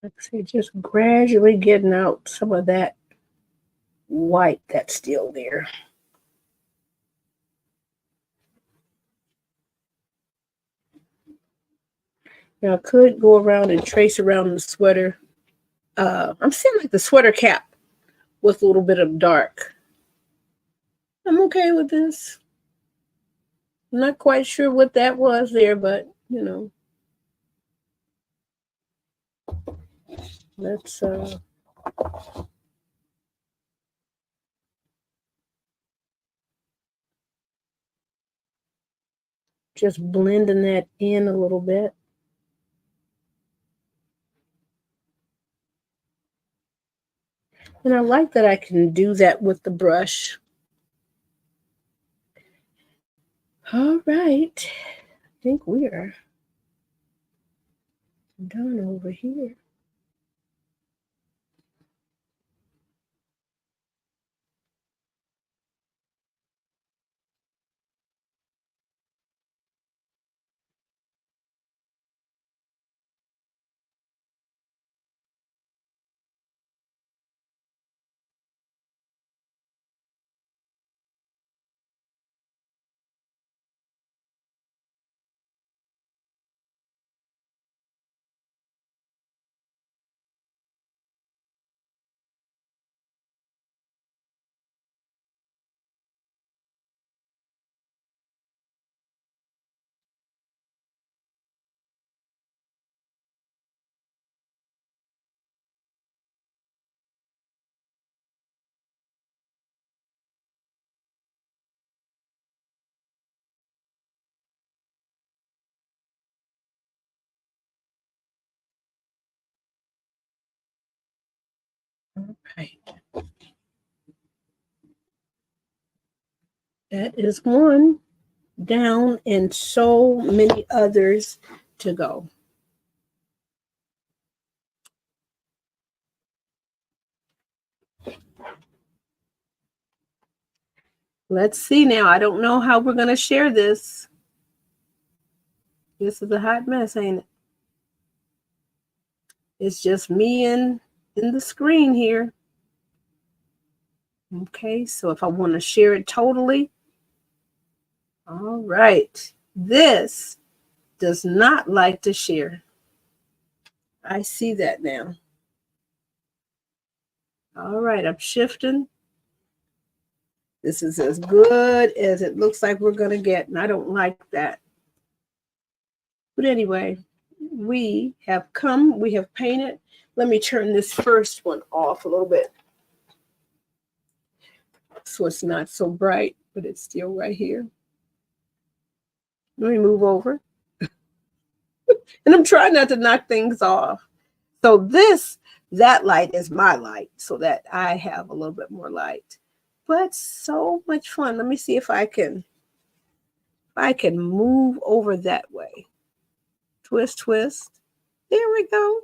Like I say, just gradually getting out some of that white that's still there. Now I could go around and trace around the sweater. I'm seeing like the sweater cap with a little bit of dark. I'm okay with this. I'm not quite sure what that was there, but you know, let's just blending that in a little bit. And I like that I can do that with the brush. All right. I think we are done over here. All right. That is one down and so many others to go. Let's see now. I don't know how we're going to share this. This is a hot mess, ain't it? It's just me and in the screen here. Okay, so if I want to share it totally. All right. This does not like to share. I see that now. All right, I'm shifting. This is as good as it looks like we're going to get, and I don't like that. But anyway, we have painted. Let me turn this first one off a little bit so it's not so bright, but it's still right here. Let me move over. And I'm trying not to knock things off. So that light is my light so that I have a little bit more light. But so much fun. Let me see if I can move over that way. Twist, twist. There we go.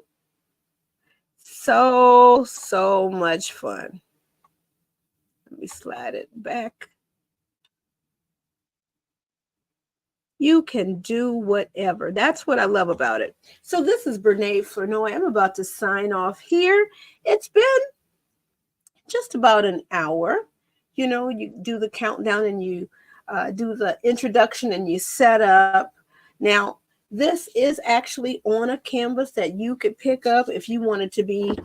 So much fun. Let me slide it back. You can do whatever. That's what I love about it. So this is Brene Flournoy. I'm about to sign off here. It's been just about an hour. You know, you do the countdown and you do the introduction and you set up. Now, this is actually on a canvas that you could pick up if you wanted to be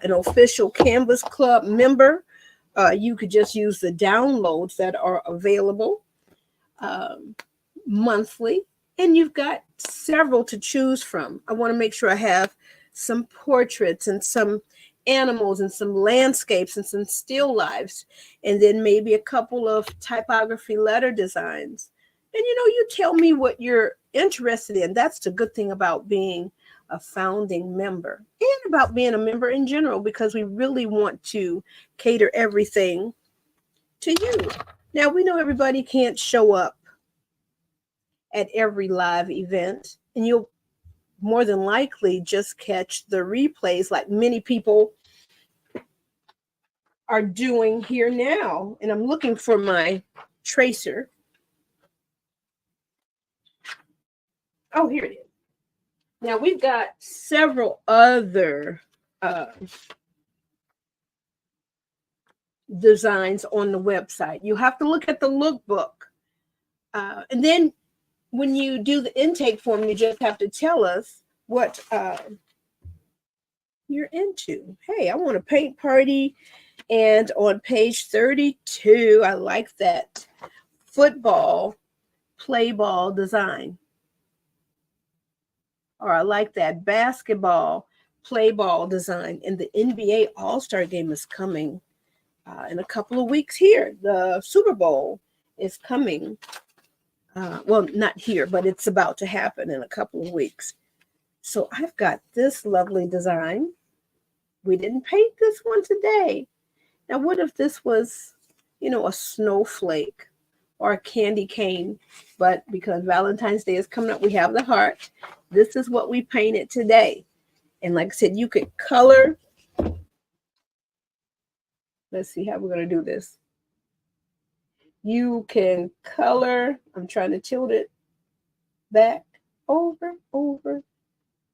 an official Canvas Club member. You could just use the downloads that are available monthly, and you've got several to choose from. I want to make sure I have some portraits and some animals and some landscapes and some still lifes, and then maybe a couple of typography letter designs. And you tell me what you're interested in. That's the good thing about being a founding member and about being a member in general, because we really want to cater everything to you. Now, we know everybody can't show up at every live event, and you'll more than likely just catch the replays like many people are doing here now. And I'm looking for my tracer. Oh, here it is. Now we've got several other designs on the website. You have to look at the lookbook. And then when you do the intake form, you just have to tell us what you're into. Hey, I want a paint party. And on page 32, I like that football play ball design. Or I like that basketball play ball design. And the NBA All-Star game is coming in a couple of weeks here. The Super Bowl is coming. Well, not here, but it's about to happen in a couple of weeks. So I've got this lovely design. We didn't paint this one today. Now, what if this was, a snowflake or a candy cane? But because Valentine's Day is coming up, we have the heart. This is what we painted today. And like I said, you could color. Let's see how we're going to do this. You can color. I'm trying to tilt it back, over.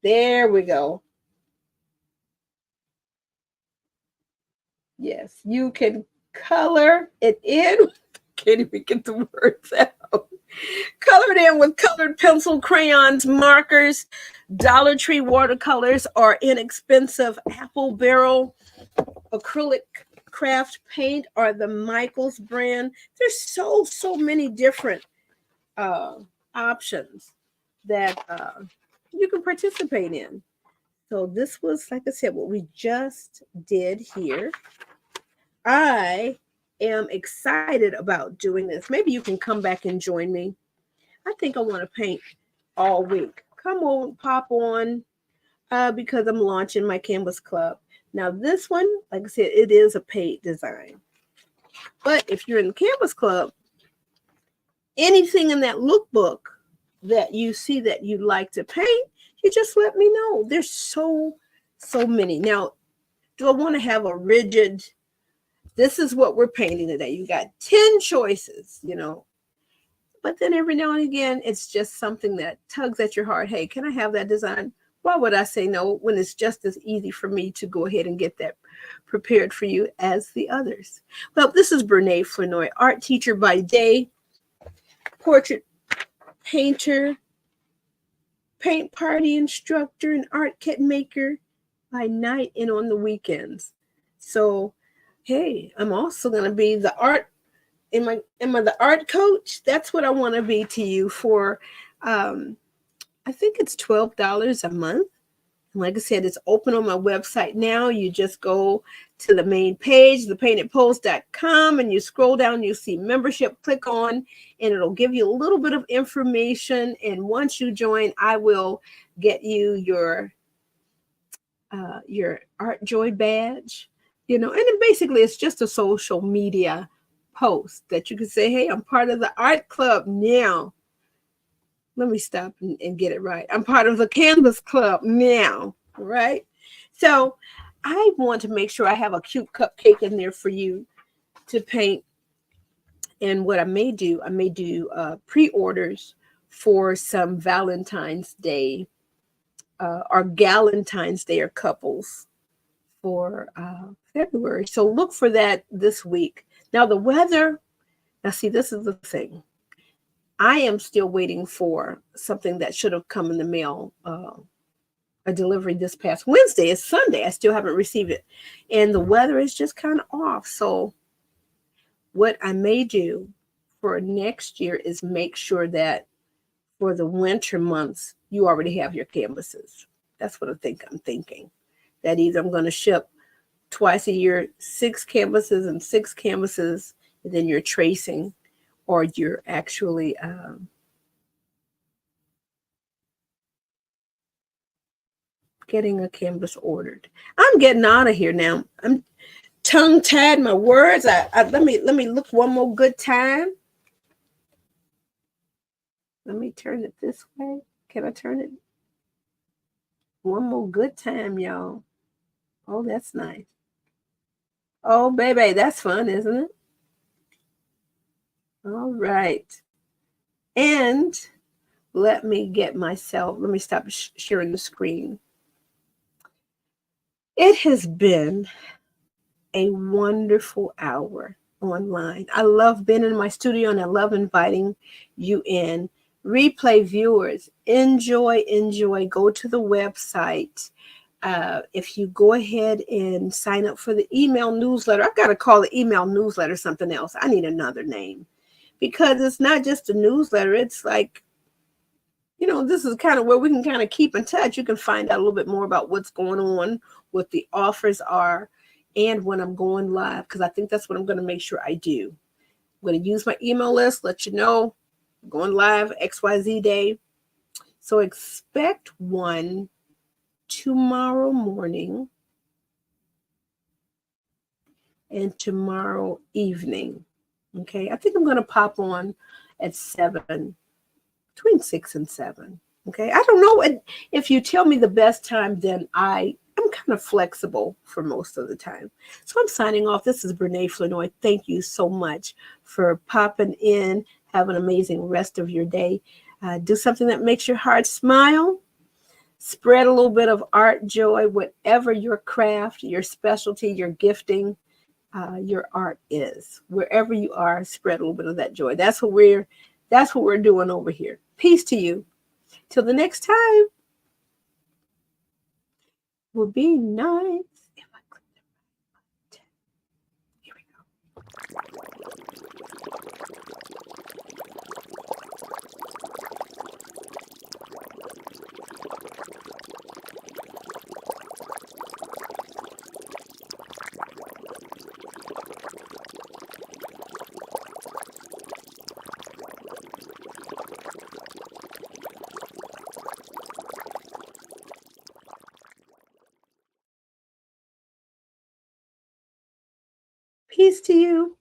There we go. Yes, you can color it in. Can't even get the words out. Color it in with colored pencil, crayons, markers, Dollar Tree watercolors, or inexpensive apple barrel acrylic craft paint, or the Michaels brand. There's so many different options that you can participate in. So this was, like I said, what we just did here. I am excited about doing this. Maybe you can come back and join me. I think I want to paint all week. Come on, pop on, because I'm launching my Canvas Club. Now this one, like I said, it is a paid design. But if you're in the Canvas Club, anything in that lookbook that you see that you'd like to paint, you just let me know. There's so many. Now, do I want to have a rigid, this is what we're painting today? You got 10 choices, But then every now and again, it's just something that tugs at your heart. Hey, can I have that design? Why would I say no when it's just as easy for me to go ahead and get that prepared for you as the others? Well, this is Brene Flanoy, art teacher by day, portrait painter, paint party instructor, and art kit maker by night and on the weekends. So, hey, I'm also going to be the art. Am I the art coach? That's what I want to be to you for. I think it's $12 a month. And like I said, it's open on my website now. You just go to the main page, thepaintedpost.com, and you scroll down, you see membership, click on, and it'll give you a little bit of information. And once you join, I will get you your Art Joy badge, and then basically it's just a social media post that you can say, hey, I'm part of the art club now. Let me stop and get it right. I'm part of the Canvas Club now, right? So I want to make sure I have a cute cupcake in there for you to paint. And what I may do pre-orders for some Valentine's Day or Galentine's Day or couples for February. So look for that this week. Now the weather, see, this is the thing. I am still waiting for something that should have come in the mail, a delivery this past Wednesday. It's Sunday. I still haven't received it. And the weather is just kind of off. So what I may do for next year is make sure that for the winter months, you already have your canvases. That's what I'm thinking. That either I'm going to ship twice a year, 6 canvases, and then you're tracing, or you're actually getting a canvas ordered. I'm getting out of here now. I'm tongue-tied. My words. Let me look one more good time. Let me turn it this way. Can I turn it? One more good time, y'all. Oh, that's nice. Oh, baby, that's fun, isn't it? All right. And let me stop sharing the screen. It has been a wonderful hour online. I love being in my studio, and I love inviting you in. Replay viewers, enjoy. Go to the website. If you go ahead and sign up for the email newsletter, I've got to call the email newsletter something else. I need another name, because it's not just a newsletter. It's like, this is kind of where we can kind of keep in touch. You can find out a little bit more about what's going on, what the offers are, and when I'm going live, because I think that's what I'm going to make sure I do. I'm going to use my email list, let you know I'm going live XYZ day. So expect one tomorrow morning and tomorrow evening. Okay, I think I'm going to pop on at 7, between 6 and 7. Okay, I don't know. If you tell me the best time, then I'm kind of flexible for most of the time. So I'm signing off. This is Brene Flanoy. Thank you so much for popping in. Have an amazing rest of your day. Do something that makes your heart smile. Spread a little bit of art joy, whatever your craft, your specialty, your gifting, your art is. Wherever you are, spread a little bit of that joy. That's what we're doing over here. Peace to you. Till the next time. Will be nice. Peace to you.